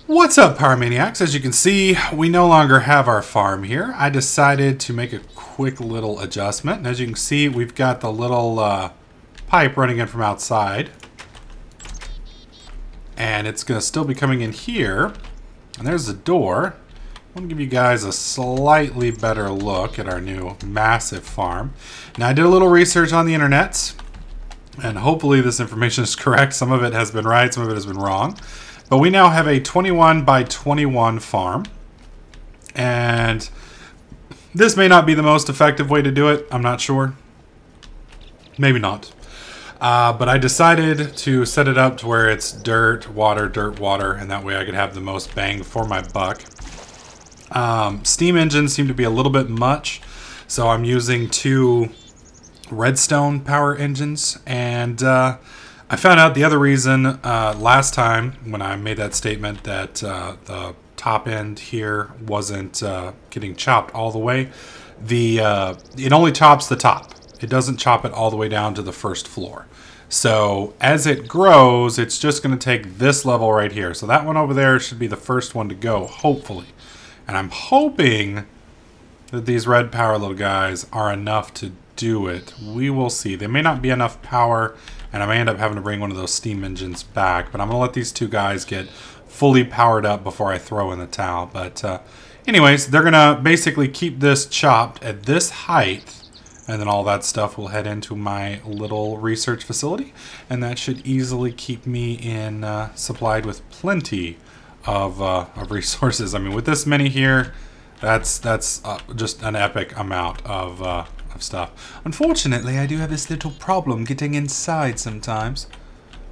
What's up, Pyromaniacs? As you can see, we no longer have our farm here. I decided to make a quick little adjustment. And as you can see, we've got the little pipe running in from outside. And it's going to still be coming in here. And there's the door. I want to give you guys a slightly better look at our new massive farm. Now, I did a little research on the internet. And hopefully this information is correct. Some of it has been right, some of it has been wrong. But we now have a 21 by 21 farm. And this may not be the most effective way to do it. I'm not sure. Maybe not. But I decided to set it up to where it's dirt, water, and that way I could have the most bang for my buck. Steam engines seem to be a little bit much. So I'm using 2 redstone power engines. And I found out the other reason last time when I made that statement that the top end here wasn't getting chopped all the way. It only chops the top. It doesn't chop it all the way down to the first floor. So as it grows, it's just going to take this level right here. So that one over there should be the first one to go, hopefully. And I'm hoping that these red power little guys are enough to do it. We will see. They may not be enough power, and I may end up having to bring one of those steam engines back. But I'm going to let these 2 guys get fully powered up before I throw in the towel. But anyways, they're going to basically keep this chopped at this height. And then all that stuff will head into my little research facility. And that should easily keep me supplied with plenty of resources. I mean, with this many here, that's just an epic amount of stuff. Unfortunately, I do have this little problem getting inside sometimes.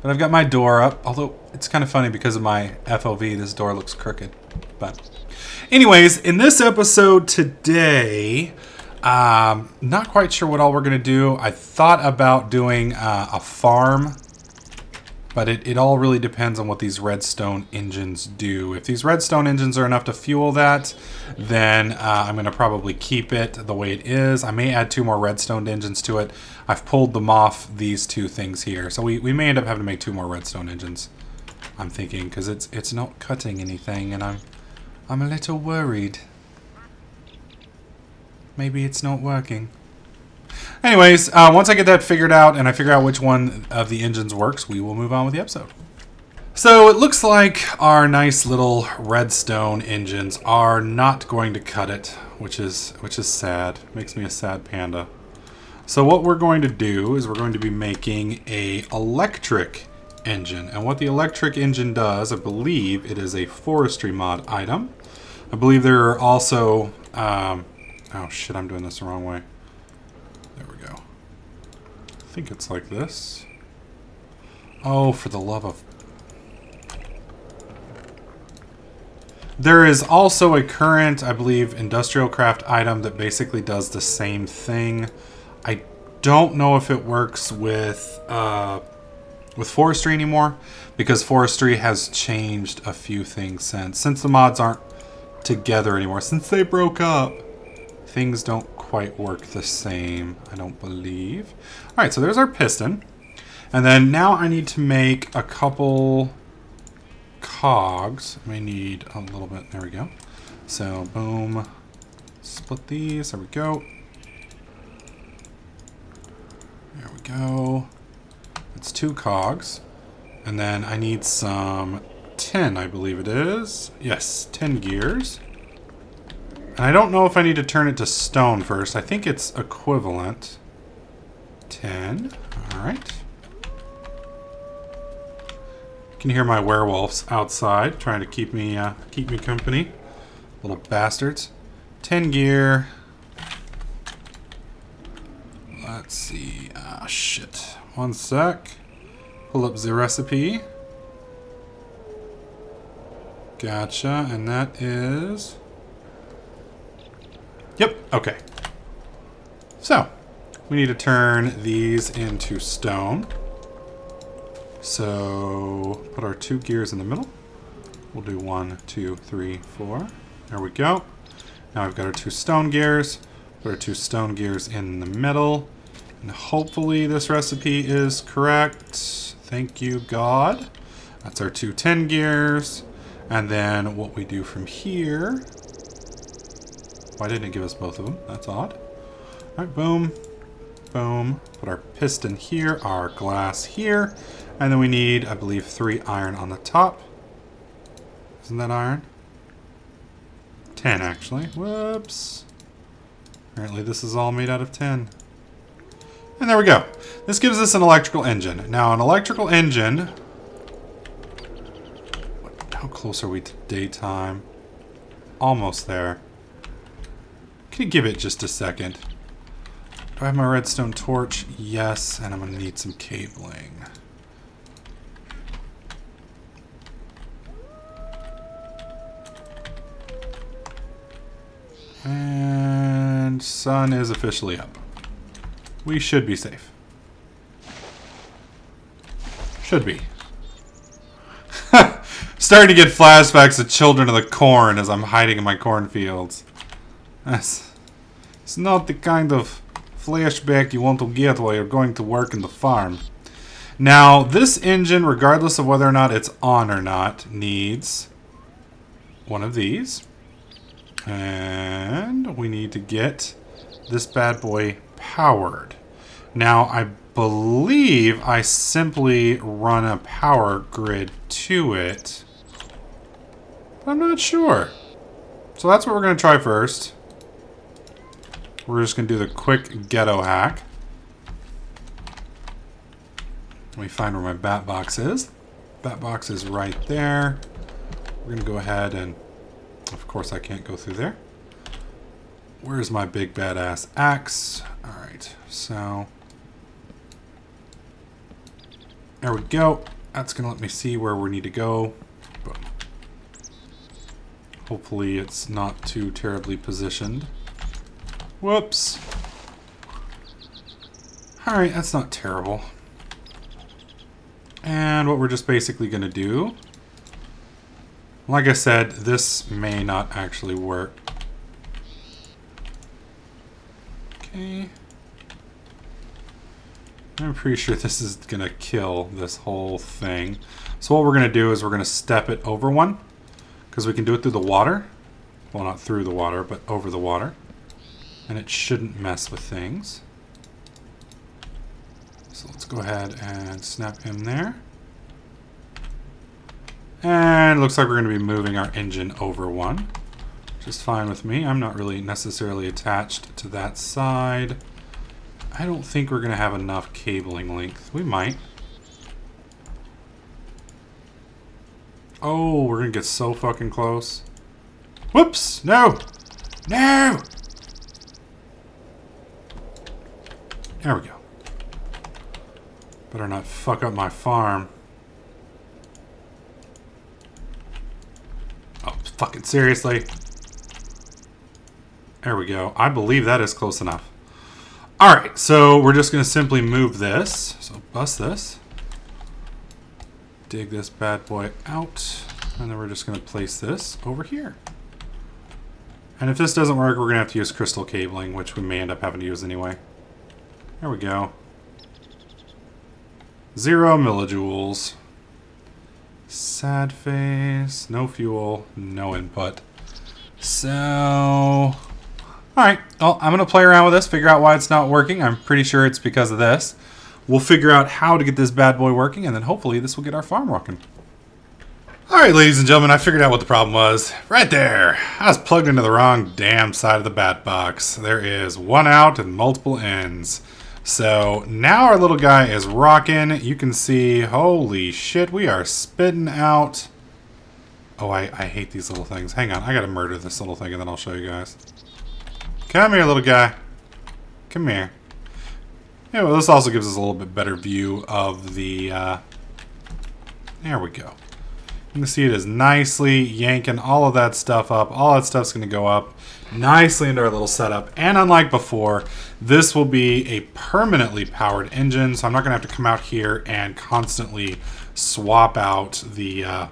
But I've got my door up, although it's kind of funny because of my FOV, this door looks crooked. But anyways, in this episode today, not quite sure what all we're going to do. I thought about doing a farm, but it all really depends on what these redstone engines do. If these redstone engines are enough to fuel that, then I'm going to probably keep it the way it is. I may add 2 more redstone engines to it. I've pulled them off these 2 things here. So we may end up having to make 2 more redstone engines, I'm thinking, because it's not cutting anything, and I'm a little worried. Maybe it's not working. Anyways, once I get that figured out and I figure out which one of the engines works, we will move on with the episode. So it looks like our nice little redstone engines are not going to cut it, which is sad. Makes me a sad panda. So what we're going to do is we're going to be making a electric engine. And what the electric engine does, I believe it is a forestry mod item. I believe there are also... oh shit, I'm doing this the wrong way. There we go. I think it's like this. Oh, for the love of... There is also a current, I believe, industrial craft item that basically does the same thing. I don't know if it works with forestry anymore, because forestry has changed a few things since the mods aren't together anymore. Since they broke up, things don't quite work the same, I don't believe. Alright, so there's our piston. And then now I need to make a couple cogs. I may need a little bit, there we go. So, boom. Split these, there we go. There we go. That's 2 cogs. And then I need some tin, I believe it is. Yes, 10 gears. And I don't know if I need to turn it to stone first. I think it's equivalent. 10. Alright. You can hear my werewolves outside trying to keep me company. Little bastards. 10 gear. Let's see. Ah, shit. 1 sec. Pull up the recipe. Gotcha. And that is... Yep, okay. So, we need to turn these into stone. So, put our 2 gears in the middle. We'll do 1, 2, 3, 4. There we go. Now I've got our 2 stone gears. Put our 2 stone gears in the middle. And hopefully this recipe is correct. Thank you, God. That's our 2 10 gears. And then what we do from here... Why didn't it give us both of them? That's odd. All right, boom. Boom. Put our piston here, our glass here. And then we need, I believe, 3 iron on the top. Isn't that iron? 10, actually. Whoops. Apparently this is all made out of 10. And there we go. This gives us an electrical engine. Now, an electrical engine... How close are we to daytime? Almost there. Can you give it just a second? Do I have my redstone torch? Yes, and I'm going to need some cabling. And sun is officially up. We should be safe. Should be. Starting to get flashbacks of Children of the Corn as I'm hiding in my cornfields. It's not the kind of flashback you want to get while you're going to work in the farm. Now, this engine, regardless of whether or not it's on or not, needs one of these. And we need to get this bad boy powered. Now, I believe I simply run a power grid to it. But I'm not sure. So that's what we're going to try first. We're just going to do the quick ghetto hack. Let me find where my bat box is. Bat box is right there. We're going to go ahead and... Of course I can't go through there. Where's my big badass axe? Alright, so... There we go. That's going to let me see where we need to go. Boom. Hopefully it's not too terribly positioned. Whoops. Alright, that's not terrible. And what we're just basically going to do... Like I said, this may not actually work. Okay. I'm pretty sure this is going to kill this whole thing. So what we're going to do is we're going to step it over one. Because we can do it through the water. Well, not through the water, but over the water. And it shouldn't mess with things. So let's go ahead and snap him there. And it looks like we're going to be moving our engine over one. Which is fine with me. I'm not really necessarily attached to that side. I don't think we're going to have enough cabling length. We might. Oh, we're going to get so fucking close. Whoops! No! No! There we go. Better not fuck up my farm. Oh, fucking seriously? There we go. I believe that is close enough. Alright, so we're just going to simply move this. So bust this. Dig this bad boy out. And then we're just going to place this over here. And if this doesn't work, we're going to have to use crystal cabling, which we may end up having to use anyway. There we go. 0 millijoules. Sad face. No fuel. No input. So... Alright, well, I'm going to play around with this, figure out why it's not working. I'm pretty sure it's because of this. We'll figure out how to get this bad boy working, and then hopefully this will get our farm working. Alright, ladies and gentlemen, I figured out what the problem was. Right there. I was plugged into the wrong damn side of the bat box. There is one out and multiple ins. So now our little guy is rocking. You can see, holy shit, we are spitting out. Oh, I hate these little things. Hang on, I gotta murder this little thing and then I'll show you guys. Come here, little guy. Come here. Yeah, well, this also gives us a little bit better view of the, there we go. You can see it is nicely yanking all of that stuff up. All that stuff's going to go up nicely into our little setup. And unlike before, this will be a permanently powered engine. So I'm not going to have to come out here and constantly swap out the,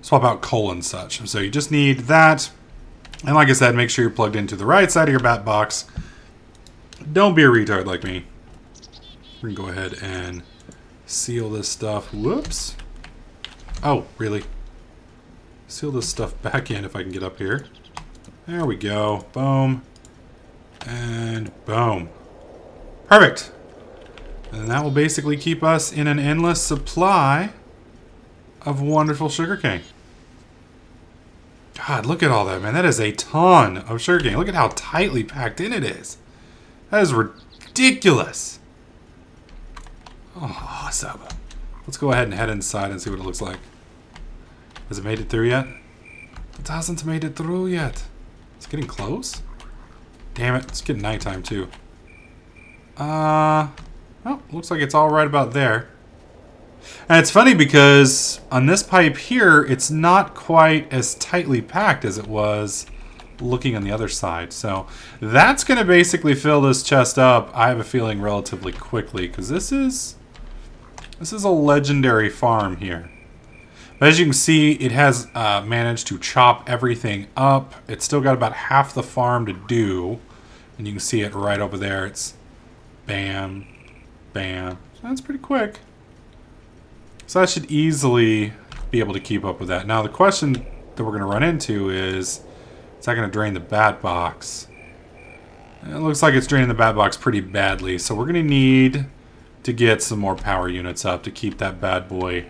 swap out coal and such. So you just need that. And like I said, make sure you're plugged into the right side of your bat box. Don't be a retard like me. We're going to go ahead and seal this stuff. Whoops. Oh, really? seal this stuff back in if I can get up here. There we go. Boom. And boom. Perfect. And that will basically keep us in an endless supply of wonderful sugarcane. God, look at all that, man. That is a ton of sugarcane. Look at how tightly packed in it is. That is ridiculous. Oh, awesome. Let's go ahead and head inside and see what it looks like. Has it made it through yet? It hasn't made it through yet. It's getting close. Damn it. It's getting nighttime too. Oh, looks like it's all right about there. And it's funny because on this pipe here, it's not quite as tightly packed as it was looking on the other side. So that's going to basically fill this chest up, I have a feeling, relatively quickly, because this is a legendary farm here. But as you can see, it has managed to chop everything up. It's still got about half the farm to do. And you can see it right over there. It's bam, bam. So that's pretty quick. So that should easily be able to keep up with that. Now the question that we're going to run into is that going to drain the bat box? It looks like it's draining the bat box pretty badly. So we're going to need to get some more power units up to keep that bad boy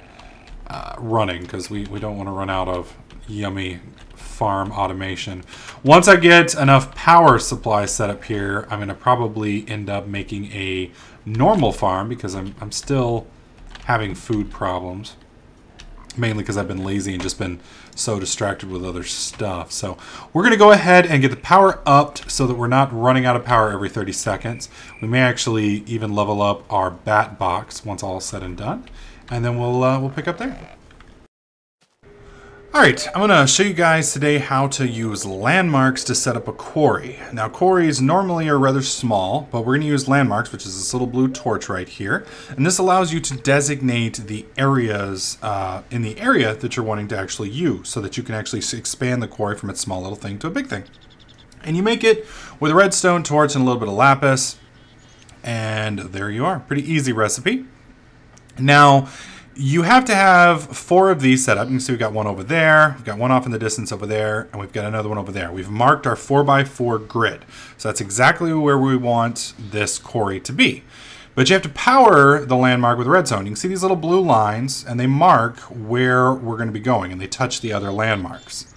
running, because we don't want to run out of yummy farm automation. Once I get enough power supply set up here, I'm going to probably end up making a normal farm, because I'm still having food problems, mainly because I've been lazy and just been so distracted with other stuff. So we're going to go ahead and get the power upped so that we're not running out of power every 30 seconds. We may actually even level up our bat box once all is said and done, and then we'll pick up there. Alright, I'm going to show you guys today how to use landmarks to set up a quarry. Now, quarries normally are rather small, but we're going to use landmarks, which is this little blue torch right here. And this allows you to designate the areas in the area that you're wanting to actually use, so that you can actually expand the quarry from its small little thing to a big thing. And you make it with a redstone torch and a little bit of lapis. And there you are. Pretty easy recipe. Now, you have to have 4 of these set up. You can see we've got one over there, we've got one off in the distance over there, and we've got another one over there. We've marked our 4x4 grid. So that's exactly where we want this quarry to be. But you have to power the landmark with redstone. You can see these little blue lines, and they mark where we're going to be going, and they touch the other landmarks.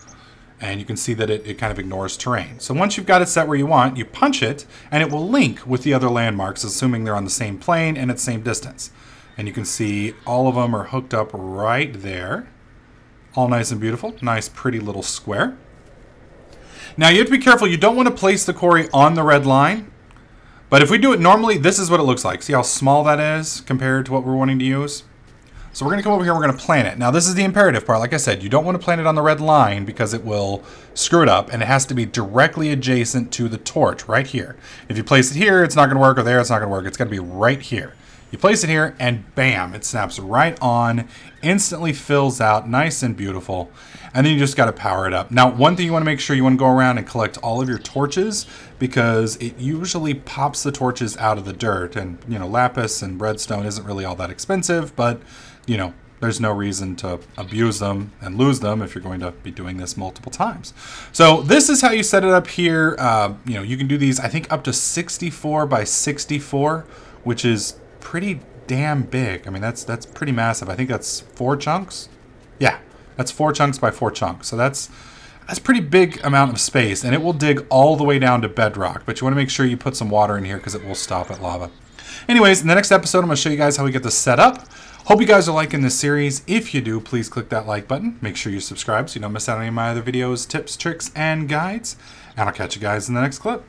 And you can see that it kind of ignores terrain. So once you've got it set where you want, you punch it, and it will link with the other landmarks, assuming they're on the same plane and at the same distance. And you can see all of them are hooked up right there. All nice and beautiful. Nice, pretty little square. Now, you have to be careful. You don't want to place the quarry on the red line. But if we do it normally, this is what it looks like. See how small that is compared to what we're wanting to use? So we're going to come over here and we're going to plant it. Now, this is the imperative part. Like I said, you don't want to plant it on the red line because it will screw it up. And it has to be directly adjacent to the torch right here. If you place it here, it's not going to work. Or there, it's not going to work. It's got to be right here. You place it here and bam, it snaps right on, instantly fills out, nice and beautiful. And then you just got to power it up. Now, one thing you want to make sure you want to go around and collect all of your torches, because it usually pops the torches out of the dirt. And, you know, lapis and redstone isn't really all that expensive, but, you know, there's no reason to abuse them and lose them if you're going to be doing this multiple times. So this is how you set it up here. You know, you can do these, I think, up to 64 by 64, which is pretty damn big. I mean, that's pretty massive. I think that's 4 chunks. Yeah, that's 4 chunks by 4 chunks. So that's pretty big amount of space, and it will dig all the way down to bedrock. But you want to make sure you put some water in here because it will stop at lava. Anyways, in the next episode, I'm going to show you guys how we get this set up. Hope you guys are liking this series. If you do, please click that like button. Make sure you subscribe so you don't miss out on any of my other videos, tips, tricks, and guides. And I'll catch you guys in the next clip.